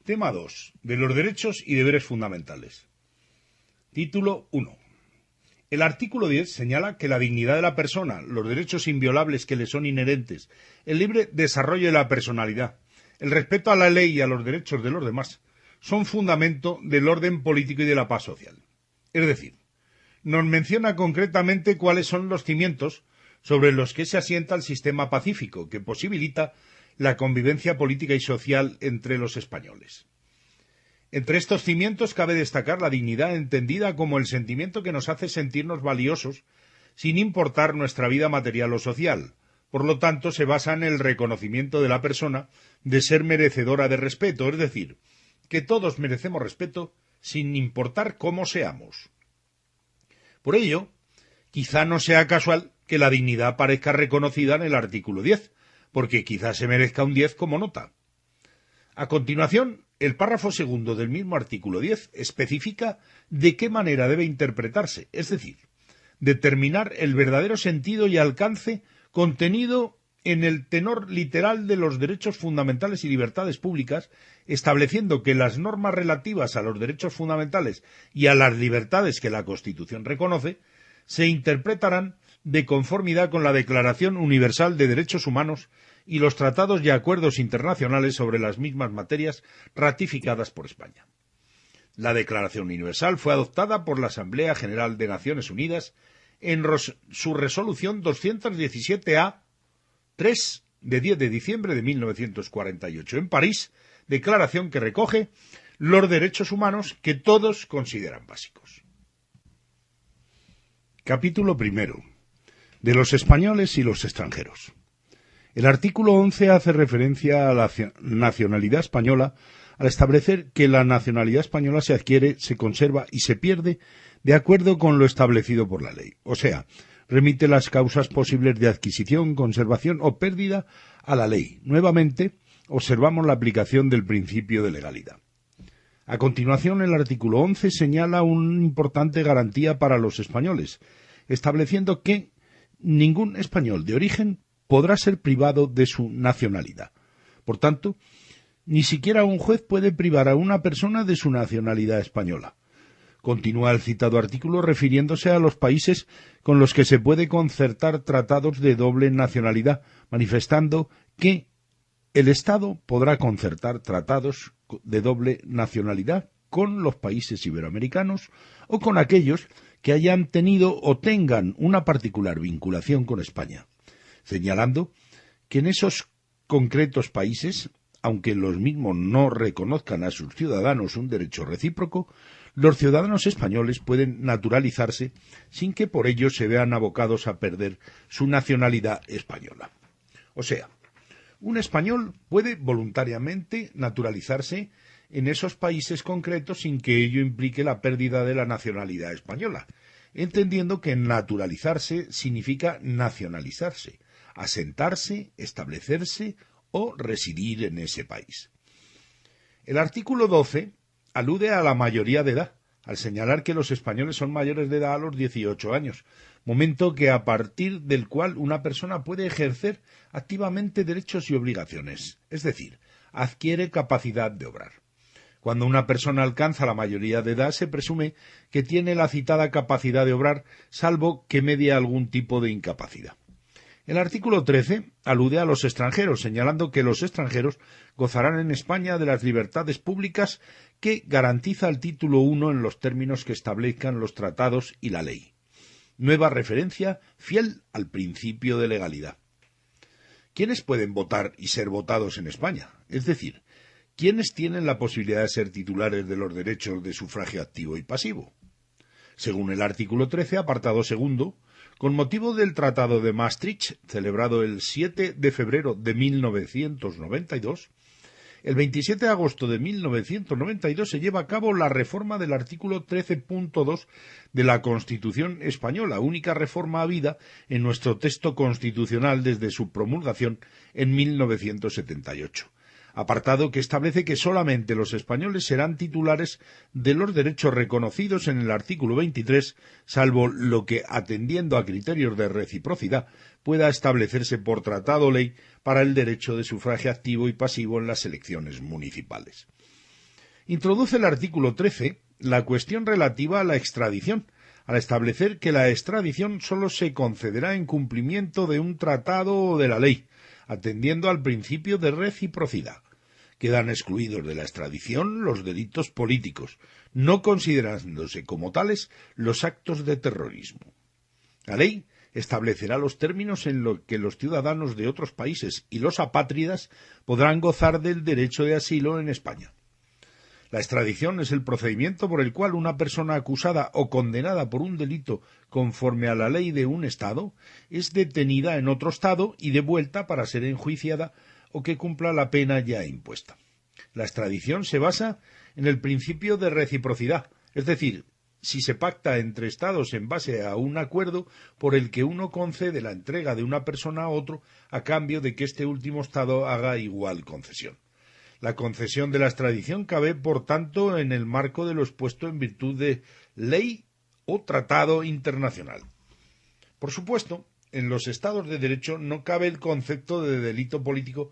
Tema 2. De los derechos y deberes fundamentales. Título 1. El artículo 10 señala que la dignidad de la persona, los derechos inviolables que le son inherentes, el libre desarrollo de la personalidad, el respeto a la ley y a los derechos de los demás, son fundamento del orden político y de la paz social. Es decir, nos menciona concretamente cuáles son los cimientos sobre los que se asienta el sistema pacífico que posibilita la convivencia política y social entre los españoles. Entre estos cimientos cabe destacar la dignidad entendida como el sentimiento que nos hace sentirnos valiosos sin importar nuestra vida material o social. Por lo tanto, se basa en el reconocimiento de la persona de ser merecedora de respeto, es decir, que todos merecemos respeto sin importar cómo seamos. Por ello, quizá no sea casual que la dignidad aparezca reconocida en el artículo 10, porque quizá se merezca un 10 como nota. A continuación, el párrafo segundo del mismo artículo 10 especifica de qué manera debe interpretarse, es decir, determinar el verdadero sentido y alcance contenido en el tenor literal de los derechos fundamentales y libertades públicas, estableciendo que las normas relativas a los derechos fundamentales y a las libertades que la Constitución reconoce se interpretarán de conformidad con la Declaración Universal de Derechos Humanos y los tratados y acuerdos internacionales sobre las mismas materias ratificadas por España. La Declaración Universal fue adoptada por la Asamblea General de Naciones Unidas en su resolución 217A 3 de 10 de diciembre de 1948 en París, declaración que recoge los derechos humanos que todos consideran básicos. Capítulo primero. De los españoles y los extranjeros. El artículo 11 hace referencia a la nacionalidad española al establecer que la nacionalidad española se adquiere, se conserva y se pierde de acuerdo con lo establecido por la ley. O sea, remite las causas posibles de adquisición, conservación o pérdida a la ley. Nuevamente, observamos la aplicación del principio de legalidad. A continuación, el artículo 11 señala una importante garantía para los españoles, estableciendo que ningún español de origen podrá ser privado de su nacionalidad. Por tanto, ni siquiera un juez puede privar a una persona de su nacionalidad española. Continúa el citado artículo refiriéndose a los países con los que se puede concertar tratados de doble nacionalidad, manifestando que el Estado podrá concertar tratados de doble nacionalidad con los países iberoamericanos o con aquellos que hayan tenido o tengan una particular vinculación con España, señalando que en esos concretos países, aunque los mismos no reconozcan a sus ciudadanos un derecho recíproco, los ciudadanos españoles pueden naturalizarse sin que por ello se vean abocados a perder su nacionalidad española. O sea, un español puede voluntariamente naturalizarse en esos países concretos sin que ello implique la pérdida de la nacionalidad española, entendiendo que naturalizarse significa nacionalizarse, asentarse, establecerse o residir en ese país. El artículo 12 alude a la mayoría de edad, al señalar que los españoles son mayores de edad a los 18 años, momento que a partir del cual una persona puede ejercer activamente derechos y obligaciones, es decir, adquiere capacidad de obrar. Cuando una persona alcanza la mayoría de edad se presume que tiene la citada capacidad de obrar, salvo que medie algún tipo de incapacidad. El artículo 13 alude a los extranjeros, señalando que los extranjeros gozarán en España de las libertades públicas que garantiza el título 1 en los términos que establezcan los tratados y la ley. Nueva referencia fiel al principio de legalidad. ¿Quiénes pueden votar y ser votados en España? Es decir, ¿quiénes tienen la posibilidad de ser titulares de los derechos de sufragio activo y pasivo? Según el artículo 13, apartado segundo, con motivo del Tratado de Maastricht, celebrado el 7 de febrero de 1992, el 27 de agosto de 1992 se lleva a cabo la reforma del artículo 13.2 de la Constitución española, única reforma habida en nuestro texto constitucional desde su promulgación en 1978. Apartado que establece que solamente los españoles serán titulares de los derechos reconocidos en el artículo 23, salvo lo que, atendiendo a criterios de reciprocidad, pueda establecerse por tratado o ley para el derecho de sufragio activo y pasivo en las elecciones municipales. Introduce el artículo 13 la cuestión relativa a la extradición, al establecer que la extradición sólo se concederá en cumplimiento de un tratado o de la ley, atendiendo al principio de reciprocidad. Quedan excluidos de la extradición los delitos políticos, no considerándose como tales los actos de terrorismo. La ley establecerá los términos en los que los ciudadanos de otros países y los apátridas podrán gozar del derecho de asilo en España. La extradición es el procedimiento por el cual una persona acusada o condenada por un delito conforme a la ley de un Estado es detenida en otro Estado y devuelta para ser enjuiciada o que cumpla la pena ya impuesta. La extradición se basa en el principio de reciprocidad, es decir, si se pacta entre Estados en base a un acuerdo por el que uno concede la entrega de una persona a otro a cambio de que este último Estado haga igual concesión. La concesión de la extradición cabe, por tanto, en el marco de lo expuesto en virtud de ley o tratado internacional. Por supuesto, en los Estados de Derecho no cabe el concepto de delito político